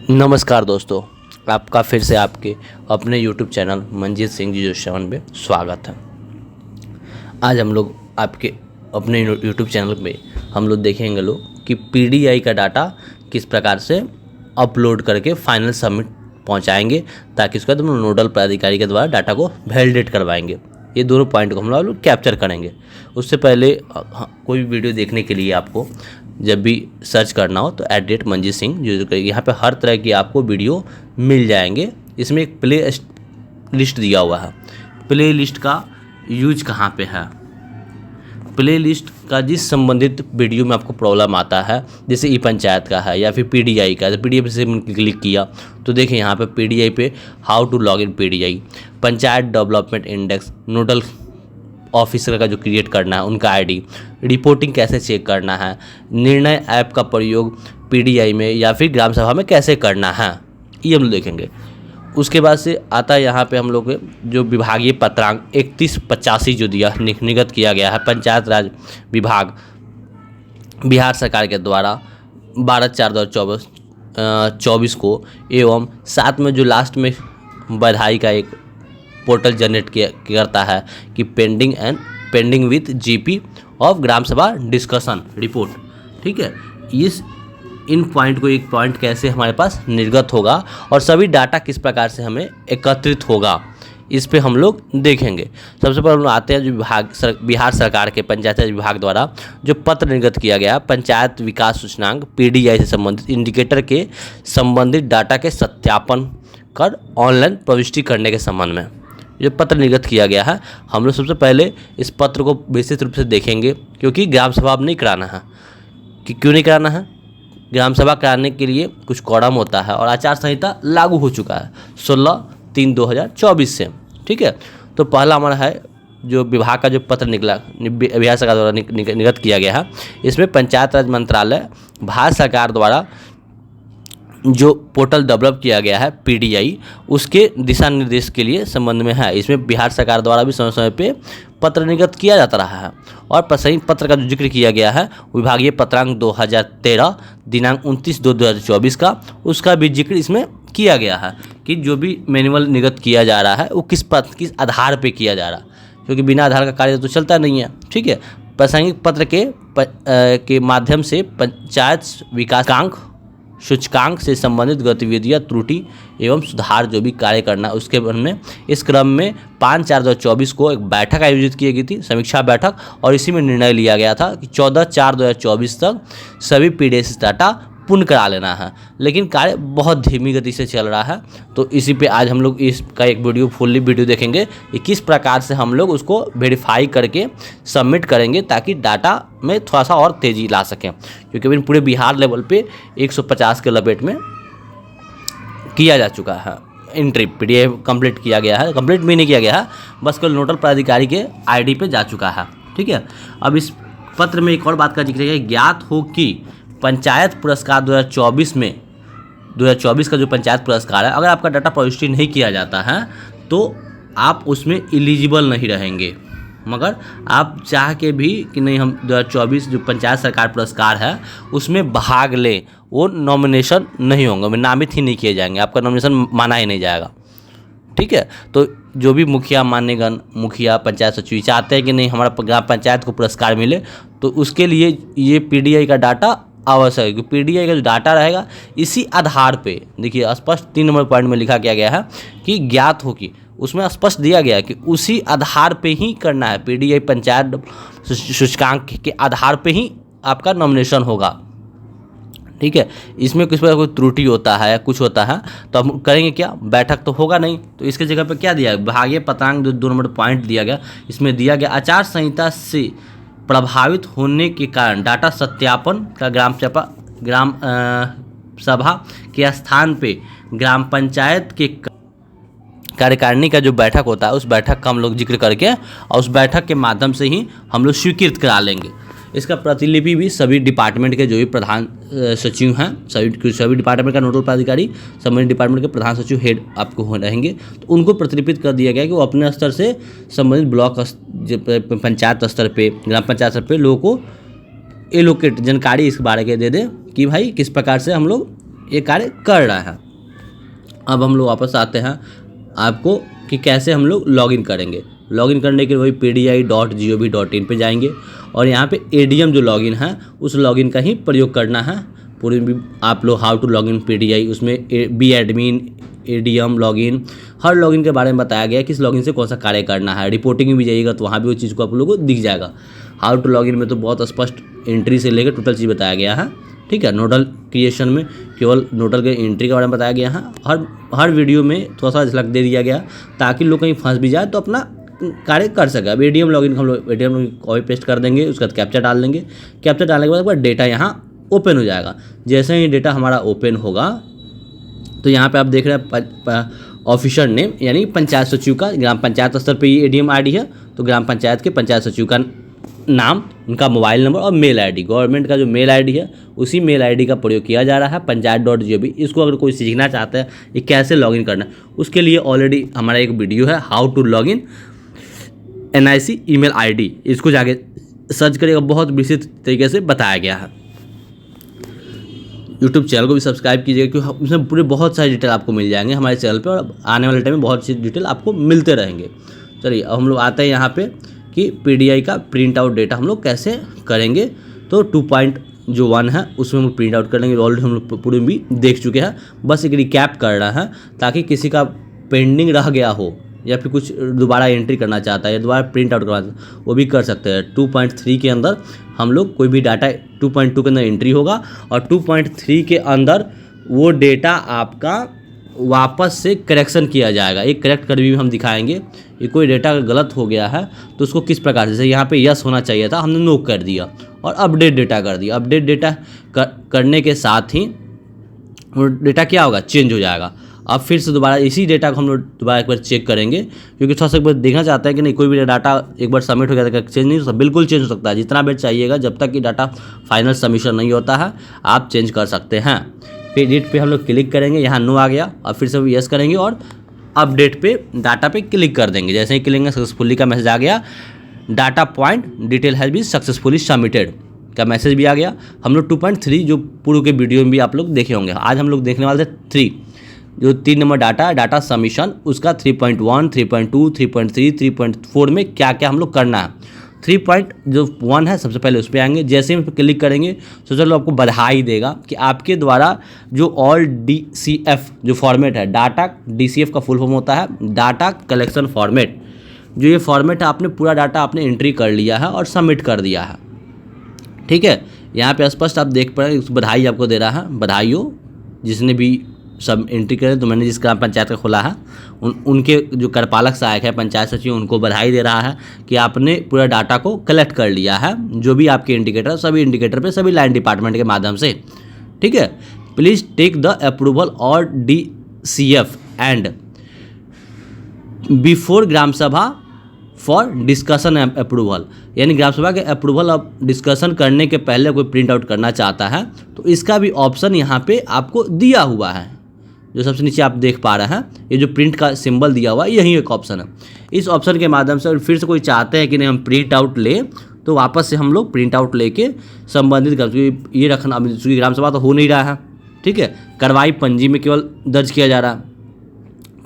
नमस्कार दोस्तों, आपका फिर से आपके अपने YouTube चैनल मंजीत सिंह जी 07 में स्वागत है। आज हम लोग आपके अपने YouTube चैनल पे हम लोग देखेंगे कि PDI का डाटा किस प्रकार से अपलोड करके फाइनल सबमिट पहुंचाएंगे, ताकि उसके बाद हम नोडल पदाधिकारी के द्वारा डाटा को वैलिडेट करवाएंगे। ये दोनों पॉइंट को हम लोग कैप्चर करेंगे। उससे पहले कोई भी वीडियो देखने के लिए आपको जब भी सर्च करना हो तो @मंजीत सिंह जो यहाँ पे हर तरह की आपको वीडियो मिल जाएंगे। इसमें एक प्ले लिस्ट दिया हुआ है। प्ले लिस्ट का यूज कहाँ पे है? प्ले लिस्ट का जिस संबंधित वीडियो में आपको प्रॉब्लम आता है, जैसे ई पंचायत का है या फिर PDI का, तो PDI पे से क्लिक किया तो देखिए यहाँ पे PDI पे how to log in PDI, panchayat development index, nodal officer का जो क्रिएट करना है उनका ID, रिपोर्टिंग कैसे चेक करना है, निर्णय ऐप का प्रयोग PDI में या फिर ग्राम सभा में कैसे करना है, ये हम लोग देखेंगे। उसके बाद से आता है यहाँ पे हम लोग जो विभागीय पत्रांक 3185 जो दिया निर्गत किया गया है पंचायत राज विभाग बिहार सरकार के द्वारा 12/4/2024 को, एवं साथ में जो लास्ट में बधाई का एक पोर्टल जनरेट करता है कि pending with GP of gram सभा डिस्कशन रिपोर्ट। ठीक है, इन पॉइंट को एक पॉइंट कैसे हमारे पास निर्गत होगा और सभी डाटा किस प्रकार से हमें एकत्रित होगा, इस पे हम लोग देखेंगे। सबसे पहले हम लोग आते हैं जो बिहार सरकार के पंचायत राज विभाग द्वारा जो पत्र निर्गत किया गया पंचायत विकास सूचकांक PDI से संबंधित इंडिकेटर के संबंधित डाटा के सत्यापन कर ऑनलाइन प्रविष्टि करने के संबंध में जो पत्र निर्गत किया गया है, हम लोग सबसे पहले इस पत्र को विस्तृत रूप से देखेंगे, क्योंकि ग्राम सभा अब नहीं कराना है। कि क्यों नहीं कराना है? ग्राम सभा कराने के लिए कुछ कॉडम होता है और आचार संहिता लागू हो चुका है 16/3/2024 से। ठीक है, तो पहला हमारा है जो विभाग का जो पत्र निकला बिहार सरकार द्वारा निर्गत किया गया है, इसमें पंचायत राज मंत्रालय भारत सरकार द्वारा जो पोर्टल डेवलप किया गया है PDI, उसके दिशा निर्देश के लिए संबंध में है। इसमें बिहार सरकार द्वारा भी समय समय पे पत्र निर्गत किया जाता रहा है और प्रसंगिक पत्र का जो जिक्र किया गया है विभागीय पत्रांक 2013 दिनांक 29/2/2024 का, उसका भी जिक्र इसमें किया गया है कि जो भी मैनुअल निर्गत किया जा रहा है वो किस आधार पर किया जा रहा है, क्योंकि बिना आधार का कार्य तो चलता नहीं है। ठीक है, प्रसंगिक पत्र के माध्यम से पंचायत विकासांक सूचकांक से संबंधित गतिविधियां, त्रुटि एवं सुधार जो भी कार्य करना उसके बारे में इस क्रम में 5/4/2024 को एक बैठक आयोजित की गई थी, समीक्षा बैठक, और इसी में निर्णय लिया गया था कि 14/4/2024 तक सभी PDI डाटा पूर्ण करा लेना है। लेकिन कार्य बहुत धीमी गति से चल रहा है, तो इसी पे आज हम लोग इसका एक फुल्ली वीडियो देखेंगे कि किस प्रकार से हम लोग उसको वेरीफाई करके सबमिट करेंगे, ताकि डाटा में थोड़ा सा और तेज़ी ला सकें, क्योंकि अभी पूरे बिहार लेवल पे 150 के लपेट में किया जा चुका है। एंट्री PDI कंप्लीट किया गया है, कंप्लीट भी नहीं किया गया है, बस कल नोडल पदाधिकारी के ID पे जा चुका है। ठीक है, अब इस पत्र में एक और बात का जिक्र है, ज्ञात हो कि पंचायत पुरस्कार 2024 का जो पंचायत पुरस्कार है, अगर आपका डाटा प्रविष्टि नहीं किया जाता है तो आप उसमें एलिजिबल नहीं रहेंगे। मगर आप चाह के भी कि नहीं हम 2024 जो पंचायत सरकार पुरस्कार है उसमें भाग लें, वो नॉमिनेशन नहीं होंगे, नामित ही नहीं किए जाएंगे, आपका नॉमिनेशन माना ही नहीं जाएगा। ठीक है, तो जो भी मुखिया मान्यगण, मुखिया, पंचायत सचिव चाहते हैं कि नहीं हमारा ग्राम पंचायत को पुरस्कार मिले, तो उसके लिए ये PDI का डाटा आवश्यक है। क्योंकि PDI का जो डाटा रहेगा इसी आधार पे, देखिए स्पष्ट 3 नंबर पॉइंट में लिखा गया है कि ज्ञात हो कि, उसमें स्पष्ट दिया गया है कि उसी आधार पे ही करना है। PDI पंचायत सूचकांक के आधार पे ही आपका नॉमिनेशन होगा। ठीक है, इसमें किस प्रकार कोई त्रुटि होता है, कुछ होता है, तो हम करेंगे क्या? बैठक तो होगा नहीं, तो इसके जगह पे क्या दिया? विभागीय पत्रांक जो 2 नंबर पॉइंट दिया गया, इसमें दिया गया आचार संहिता से प्रभावित होने के कारण डाटा सत्यापन का ग्राम सभा के स्थान पे ग्राम पंचायत के कार्यकारिणी का जो बैठक होता है उस बैठक का हम लोग जिक्र करके और उस बैठक के माध्यम से ही हम लोग स्वीकृत करा लेंगे। इसका प्रतिलिपि भी सभी डिपार्टमेंट के जो भी प्रधान सचिव हैं, सभी डिपार्टमेंट का नोडल पदाधिकारी, संबंधित डिपार्टमेंट के प्रधान सचिव हेड आपको रहेंगे, तो उनको प्रतिलिपित कर दिया गया कि वो अपने स्तर से संबंधित ब्लॉक पंचायत स्तर पे, ग्राम पंचायत स्तर पे लोगों को एलोकेट जानकारी इस बारे के दे दें कि भाई किस प्रकार से हम लोग ये कार्य कर रहा है। अब हम लोग वापस आते हैं आपको कि कैसे हम लोग लॉगिन करेंगे। लॉगिन करने के लिए वही pdi.gov.in पे जाएंगे और यहाँ पे ADM जो लॉगिन है उस लॉगिन का ही प्रयोग करना है। पूरी भी आप लोग हाउ टू लॉगिन PDI, उसमें बी एडमिन, ADM लॉगिन, हर लॉगिन के बारे में बताया गया है किस लॉगिन से कौन सा कार्य करना है। रिपोर्टिंग में भी जाइएगा तो वहाँ भी वो चीज़ को आप लोगों को दिख जाएगा। हाउ टू लॉगिन में तो बहुत स्पष्ट एंट्री से लेकर टोटल चीज़ बताया गया है, ठीक है। नोडल क्रिएशन में केवल नोडल के एंट्री के बारे में बताया गया है। हर वीडियो में थोड़ा सा झलक दे दिया गया ताकि लोग कहीं फंस भी जाए तो अपना कार्य कर सके। अब ADM लॉगिन हम लोग ADM लॉगिन कॉपी पेस्ट कर देंगे, उसके बाद कैप्चा डाल देंगे। कैप्चा डालने के बाद डेटा यहाँ ओपन हो जाएगा। जैसे ही डेटा हमारा ओपन होगा तो यहाँ पे आप देख रहे हैं ऑफिसर नेम यानी पंचायत सचिव का, ग्राम पंचायत स्तर पे ये ADM ID है तो ग्राम पंचायत के पंचायत सचिव का नाम, उनका मोबाइल नंबर और मेल ID, गवर्नमेंट का जो मेल ID है उसी मेल ID का प्रयोग किया जा रहा है पंचायत.gov। इसको अगर कोई सीखना चाहता है ये कैसे लॉगिन करना है उसके लिए ऑलरेडी हमारा एक वीडियो है how to login NIC email ID, इसको जाके सर्च करिएगा, बहुत विस्तृत तरीके से बताया गया है। यूट्यूब चैनल को भी सब्सक्राइब कीजिएगा क्योंकि उसमें पूरे बहुत सारे डिटेल आपको मिल जाएंगे हमारे चैनल पे और आने वाले टाइम में बहुत सी डिटेल आपको मिलते रहेंगे। चलिए अब हम लोग आते हैं यहाँ पे कि PDI का प्रिंट आउट डेटा हम लोग कैसे करेंगे। तो 2.1 है उसमें हम प्रिंट आउट कर लेंगे। ऑलरेडी हम लोग पूरी भी देख चुके हैं, बस एक रिकैप कर रहा है ताकि किसी का पेंडिंग रह गया हो या फिर कुछ दोबारा एंट्री करना चाहता है या दोबारा प्रिंट आउट करना चाहता है वो भी कर सकते हैं। 2.3 के अंदर हम लोग कोई भी डाटा 2.2 के अंदर एंट्री होगा और 2.3 के अंदर वो डेटा आपका वापस से करेक्शन किया जाएगा। एक करेक्ट कर भी हम दिखाएंगे। ये कोई डेटा अगर गलत हो गया है तो उसको किस प्रकार से, जैसे यहाँ पे यस होना चाहिए था हमने नो कर दिया और अपडेट डेटा कर दिया। अपडेट डेटा करने के साथ ही वो डेटा क्या होगा, चेंज हो जाएगा। अब फिर से दोबारा इसी डेटा को हम लोग दोबारा एक बार चेक करेंगे क्योंकि थोड़ा सा एक बार देखना चाहते हैं कि नहीं कोई भी डाटा एक बार सबमिट हो गया था चेंज नहीं हो सकता। बिल्कुल चेंज हो सकता है, जितना बेट चाहिएगा जब तक कि डाटा फाइनल सबमिशन नहीं होता है आप चेंज कर सकते हैं। फिर एडिट पे हम लोग क्लिक करेंगे, यहाँ नो आ गया और फिर से यस करेंगे और अपडेट पे डाटा पे क्लिक कर देंगे। जैसे ही क्लिक सक्सेसफुली का मैसेज आ गया, data point detail has been successfully submitted का मैसेज भी आ गया। हम लोग 2.3 जो पूर्व के वीडियो में भी आप लोग देखे होंगे, आज हम लोग देखने वाले थे 3 जो 3 नंबर डाटा डाटा सबमिशन उसका 3.1, 3.2, 3.3, 3.4 में क्या क्या हम लोग करना है। 3.1 है सबसे पहले उस पर आएंगे। जैसे ही उस पर क्लिक करेंगे तो चलो आपको बधाई देगा कि आपके द्वारा जो ऑल DCF जो फॉर्मेट है, डाटा DCF का फुल फॉर्म होता है डाटा कलेक्शन फॉर्मेट। जो ये फॉर्मेट है आपने पूरा डाटा आपने एंट्री कर लिया है और सबमिट कर दिया है, ठीक है। यहाँ पे स्पष्ट आप देख पा रहे हैं बधाई आपको दे रहा है। बधाई हो जिसने भी सब एंट्री करें। तो मैंने जिस ग्राम पंचायत का खोला है उनके जो कार्यपालक सहायक है पंचायत सचिव उनको बधाई दे रहा है कि आपने पूरा डाटा को कलेक्ट कर लिया है। जो भी आपके इंडिकेटर सभी इंडिकेटर पे सभी लाइन डिपार्टमेंट के माध्यम से, ठीक है। प्लीज़ टेक द अप्रूवल और DCF एंड बिफोर ग्राम सभा फॉर डिस्कशन अप्रूवल, यानी ग्राम सभा के अप्रूवल अब डिस्कशन करने के पहले कोई प्रिंट आउट करना चाहता है तो इसका भी ऑप्शन यहाँ पे आपको दिया हुआ है। जो सबसे नीचे आप देख पा रहे हैं ये जो प्रिंट का सिंबल दिया हुआ है यही एक ऑप्शन है। इस ऑप्शन के माध्यम से फिर से कोई चाहते हैं कि नहीं हम प्रिंट आउट ले तो वापस से हम लोग प्रिंट आउट लेके संबंधित ये रखना। अब चूँकि ग्राम सभा तो हो नहीं रहा है, ठीक है। कार्रवाई पंजी में केवल दर्ज किया जा रहा है,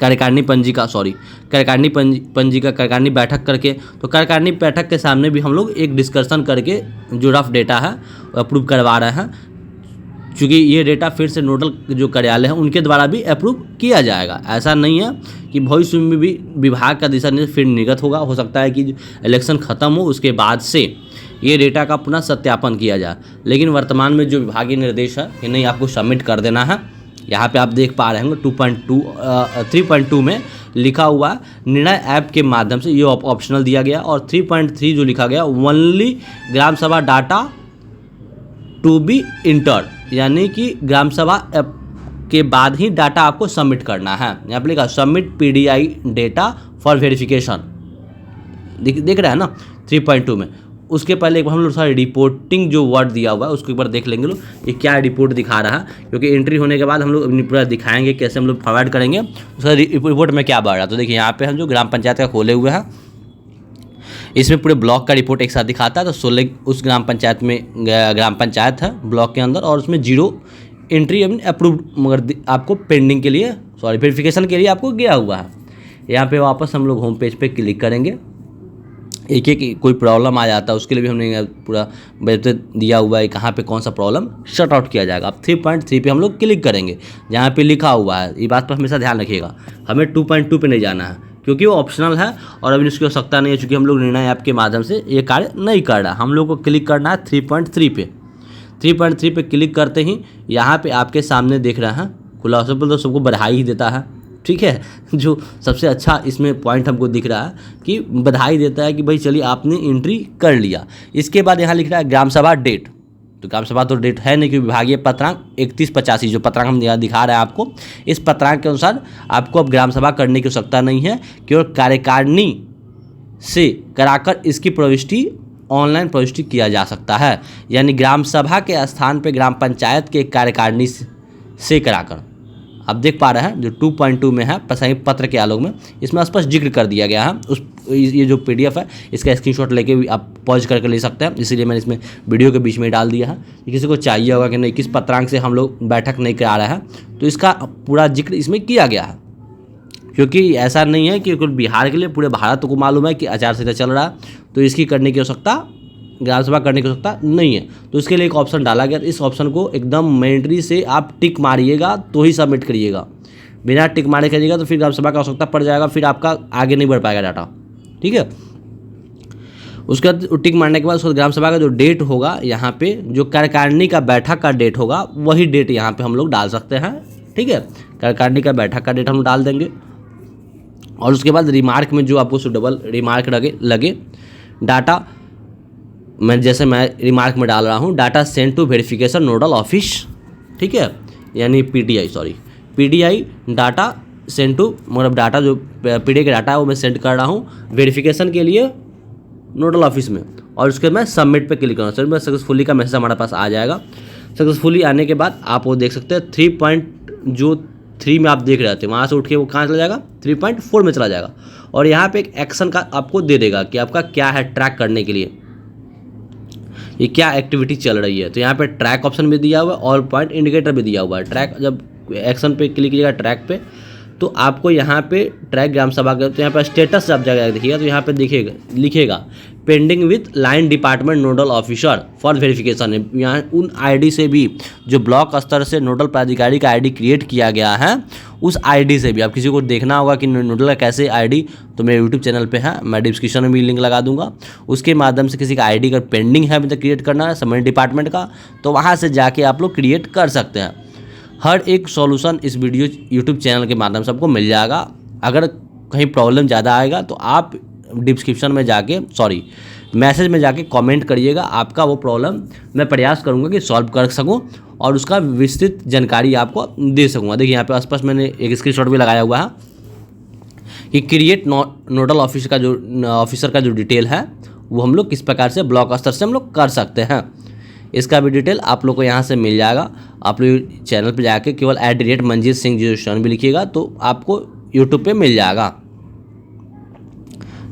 कार्यकारिणी पंजी का कार्यकारिणी पंजी का कार्यकारिणी बैठक करके। तो कार्यकारिणी बैठक के सामने भी हम लोग एक डिस्कशन करके जो रफ डेटा है अप्रूव करवा रहे हैं, क्योंकि ये डेटा फिर से नोडल जो कार्यालय है उनके द्वारा भी अप्रूव किया जाएगा। ऐसा नहीं है कि भविष्य में भी विभाग का दिशा निर्देश फिर निर्गत होगा। हो सकता है कि इलेक्शन ख़त्म हो उसके बाद से ये डेटा का पुनः सत्यापन किया जाए, लेकिन वर्तमान में जो विभागीय निर्देश है कि नहीं आपको सबमिट कर देना है। यहाँ पे आप देख पा रहे होंगे 3.2 में लिखा हुआ निर्णय ऐप के माध्यम से ये ऑप्शनल दिया गया और 3.3 जो लिखा गया ओनली ग्राम सभा डाटा टू बी इंटर, यानी कि ग्राम सभा ऐप के बाद ही डाटा आपको सबमिट करना है। यहाँ पर लिखा submit PDI data for verification, देख रहे हैं ना 3.2 में। उसके पहले एक बार हम लोग सारी रिपोर्टिंग जो वर्ड दिया हुआ है उसको एक बार देख लेंगे लोग ये क्या रिपोर्ट दिखा रहा है, क्योंकि एंट्री होने के बाद हम लोग अपनी पूरा दिखाएंगे कैसे हम लोग फॉरवर्ड करेंगे उसका रिपोर्ट में क्या बढ़ रहा है। तो देखिए यहाँ पे हम जो ग्राम पंचायत का खोले हुए हैं इसमें पूरे ब्लॉक का रिपोर्ट एक साथ दिखाता है। तो 16 उस ग्राम पंचायत में ग्राम पंचायत है ब्लॉक के अंदर और उसमें 0 एंट्री अप्रूव मगर आपको पेंडिंग के लिए वेरिफिकेशन के लिए आपको गया हुआ है। यहाँ पे वापस हम लोग होम पेज पे क्लिक करेंगे। एक एक कोई प्रॉब्लम आ जाता है उसके लिए भी हमने पूरा बेहतर दिया हुआ है कहाँ पे कौन सा प्रॉब्लम शट आउट किया जाएगा। अब 3.3 पे हम लोग क्लिक करेंगे जहाँ पे लिखा हुआ है, ये बात पर हमेशा ध्यान रखिएगा, हमें 2.2 पे नहीं जाना है क्योंकि वो ऑप्शनल है और अभी इसकी आवश्यकता नहीं है क्योंकि हम लोग निर्णय ऐप के माध्यम से ये कार्य नहीं कर रहा। हम लोग को क्लिक करना है 3.3 पे। 3.3 पे क्लिक करते ही यहाँ पे आपके सामने दिख रहा है खुला तो सबको बधाई ही देता है, ठीक है। जो सबसे अच्छा इसमें पॉइंट हमको दिख रहा है कि बधाई देता है कि भाई चलिए आपने एंट्री कर लिया। इसके बाद यहाँ लिख रहा है ग्राम सभा डेट, तो ग्राम सभा तो डेट है नहीं क्योंकि विभागीय पत्रांक 3185 जो पत्रांक हम यहाँ दिखा रहे हैं आपको, इस पत्रांक के अनुसार आपको अब ग्राम सभा करने की आवश्यकता नहीं है, केवल कार्यकारिणी से कराकर इसकी प्रविष्टि ऑनलाइन प्रविष्टि किया जा सकता है। यानी ग्राम सभा के स्थान पर ग्राम पंचायत के कार्यकारिणी से कराकर आप देख पा रहे हैं जो 2.2 में है प्रसारित पत्र के आलोक में इसमें स्पष्ट जिक्र कर दिया गया है। उस ये जो PDF है इसका स्क्रीनशॉट लेके भी आप पॉज करके ले सकते हैं, इसीलिए मैंने इसमें वीडियो के बीच में डाल दिया है। किसी को चाहिए होगा कि नहीं किस पत्रांक से हम लोग बैठक नहीं करा रहे हैं तो इसका पूरा जिक्र इसमें किया गया है, क्योंकि ऐसा नहीं है कि बिहार के लिए पूरे भारत को मालूम है कि आचार संहिता चल रहा है तो इसकी करने की आवश्यकता ग्राम सभा करने की आवश्यकता नहीं है। तो इसके लिए एक ऑप्शन डाला गया, इस ऑप्शन को एकदम मैंडेटरी से आप टिक मारिएगा तो ही सबमिट करिएगा, बिना टिक मारे करिएगा तो फिर ग्राम सभा का आवश्यकता पड़ जाएगा, फिर आपका आगे नहीं बढ़ पाएगा डाटा, ठीक है। उसके बाद टिक मारने के बाद उसको ग्राम सभा का जो डेट होगा यहाँ पे जो कार्यकारिणी का बैठक का डेट होगा वही डेट यहाँ पे हम लोग डाल सकते हैं, ठीक है। कार्यकारिणी का बैठक का डेट हम डाल देंगे और उसके बाद रिमार्क में जो आपको सुटेबल रिमार्क लगे डाटा मैं रिमार्क में डाल रहा हूँ, data send to verification nodal office, ठीक है, यानी PDI डाटा सेंड टू मतलब डाटा जो PDI का डाटा है वो मैं सेंड कर रहा हूँ वेरिफिकेशन के लिए नोडल ऑफिस में। और उसके मैं सबमिट पे क्लिक करूँगा, सबमिट सक्सेसफुली का मैसेज हमारे पास आ जाएगा। सक्सेसफुली आने के बाद आप वो देख सकते हैं 3.3 में आप देख रहे थे वहाँ से उठ के वो कहाँ चला जाएगा 3.4 में चला जाएगा और यहाँ पे एक एक्शन का आपको दे देगा कि आपका क्या है ट्रैक करने के लिए ये क्या एक्टिविटी चल रही है। तो यहाँ पे ट्रैक ऑप्शन भी दिया हुआ है और पॉइंट इंडिकेटर भी दिया हुआ है। ट्रैक जब एक्शन पे क्लिक कीजिएगा ट्रैक पे तो आपको यहाँ पे ट्रैक ग्राम सभा का तो यहाँ पर स्टेटस आप जगह देखिएगा तो यहाँ पे लिखेगा pending with line department nodal officer for verification. यहाँ उन आईडी से भी जो ब्लॉक स्तर से नोडल प्राधिकारी का आईडी क्रिएट किया गया है उस आईडी से भी आप किसी को देखना होगा कि नोडल का कैसे आईडी तो मेरे यूट्यूब चैनल पे है, मैं डिस्क्रिप्शन में भी लिंक लगा दूंगा। उसके माध्यम से किसी का आईडी अगर पेंडिंग है अभी तक क्रिएट करना है संबंधित डिपार्टमेंट का तो वहाँ से जाके आप लोग क्रिएट कर सकते हैं। हर एक सॉल्यूशन इस वीडियो यूट्यूब चैनल के माध्यम से आपको मिल जाएगा। अगर कहीं प्रॉब्लम ज़्यादा आएगा तो आप डिस्क्रिप्शन में जाके मैसेज में जाके कमेंट करिएगा, आपका वो प्रॉब्लम मैं प्रयास करूंगा कि सॉल्व कर सकूं और उसका विस्तृत जानकारी आपको दे सकूंगा। देखिए यहाँ पे स्पष्ट मैंने एक स्क्रीनशॉट भी लगाया हुआ है कि क्रिएट नोडल ऑफिसर का जो डिटेल है वो हम लोग किस प्रकार से ब्लॉक स्तर से हम लोग कर सकते हैं। इसका भी डिटेल आप लोग को यहाँ से मिल जाएगा। आप लोग चैनल पे जाके केवल @मंजीत सिंह 07 भी लिखिएगा तो आपको यूट्यूब पे मिल जाएगा,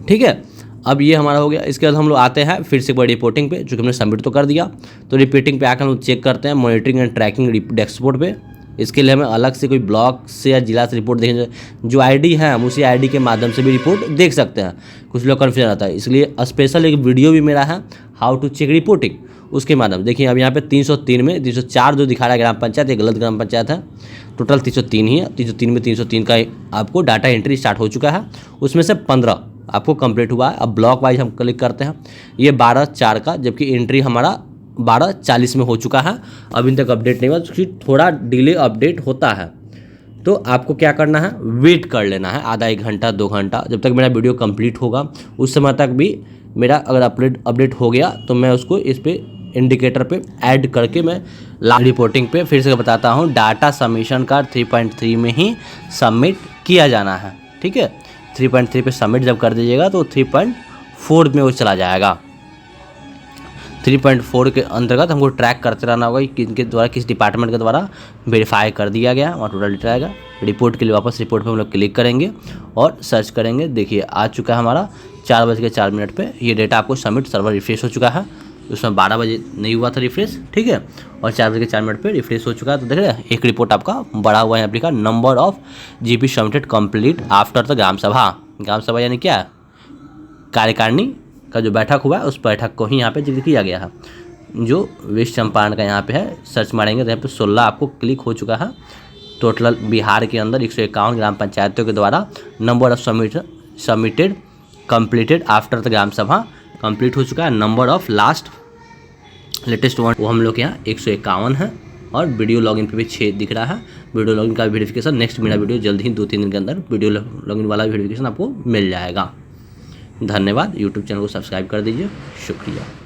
ठीक है। अब ये हमारा हो गया। इसके बाद हम लोग आते हैं फिर से एक बार रिपोर्टिंग पे, जो कि हमने सबमिट तो कर दिया। तो रिपोर्टिंग पे आकर हम लोग चेक करते हैं मॉनिटरिंग एंड ट्रैकिंग डैशबोर्ड पे। इसके लिए हमें अलग से कोई ब्लॉक से या जिला से रिपोर्ट देखने जो आईडी है हम उसी आईडी के माध्यम से भी रिपोर्ट देख सकते हैं। कुछ लोग कन्फ्यूजन आता है, इसलिए स्पेशल एक वीडियो भी मेरा है हाउ टू चेक रिपोर्टिंग, उसके माध्यम देखिए। अब यहाँ पे 303 में 304 जो दिखा रहा है ग्राम पंचायत, ये गलत ग्राम पंचायत है। टोटल 303 ही है। 303 में 303 का आपको डाटा एंट्री स्टार्ट हो चुका है, उसमें से 15 आपको कंप्लीट हुआ है। अब ब्लॉक वाइज हम क्लिक करते हैं, ये 12/4 का, जबकि एंट्री हमारा 12:40 में हो चुका है। अभी तक अपडेट नहीं हुआ क्योंकि थोड़ा डिले अपडेट होता है। तो आपको क्या करना है, वेट कर लेना है आधा 1 घंटा 2 घंटा, जब तक मेरा वीडियो कंप्लीट होगा। उस समय तक भी मेरा अगर अपडेट हो गया तो मैं उसको इस पे इंडिकेटर पे ऐड करके मैं लास्ट रिपोर्टिंग पे फिर से बताता हूँ। डाटा सबमिशन का 3.3 में ही सबमिट किया जाना है, ठीक है। 3.3 पे सबमिट जब कर दीजिएगा तो 3.4 में वो चला जाएगा। 3.4 के अंतर्गत हमको ट्रैक करते रहना होगा कि इनके द्वारा किस डिपार्टमेंट के द्वारा वेरीफाई कर दिया गया, वहाँ टोटल डेटा आएगा। रिपोर्ट के लिए वापस रिपोर्ट पे हम लोग क्लिक करेंगे और सर्च करेंगे। देखिए आ चुका है हमारा 4:04 पे, ये डेटा आपको सबमिट सर्वर रिफ्रेश हो चुका है। उसमें 12 बजे नहीं हुआ था रिफ्रेश, ठीक है, और 4:04 पे रिफ्रेश हो चुका है। तो देख रहे हैं एक रिपोर्ट आपका बढ़ा हुआ है, यहाँ पे लिखा number of GP submitted complete after the gram sabha. Gram सभा यानी क्या, कार्यकारिणी का जो बैठक हुआ है उस बैठक को ही यहाँ पे जिक्र किया गया है, जो वेस्ट चंपारण का यहाँ पे है। सर्च मारेंगे तो यहाँ पे 16 आपको क्लिक हो चुका है। टोटल बिहार के अंदर 151 ग्राम पंचायतों के द्वारा number of submitted completed after the gram sabha complete हो चुका है। Number of last latest one वो हम लोग के यहाँ 151 है, और वीडियो लॉगिन पे भी 6 दिख रहा है। वीडियो लॉगिन का वेरिफिकेशन नेक्स्ट मेरा वीडियो जल्द ही 2-3 दिन के अंदर वीडियो लॉगिन वाला वेरिफिकेशन आपको मिल जाएगा। धन्यवाद। यूट्यूब चैनल को सब्सक्राइब कर दीजिए। शुक्रिया।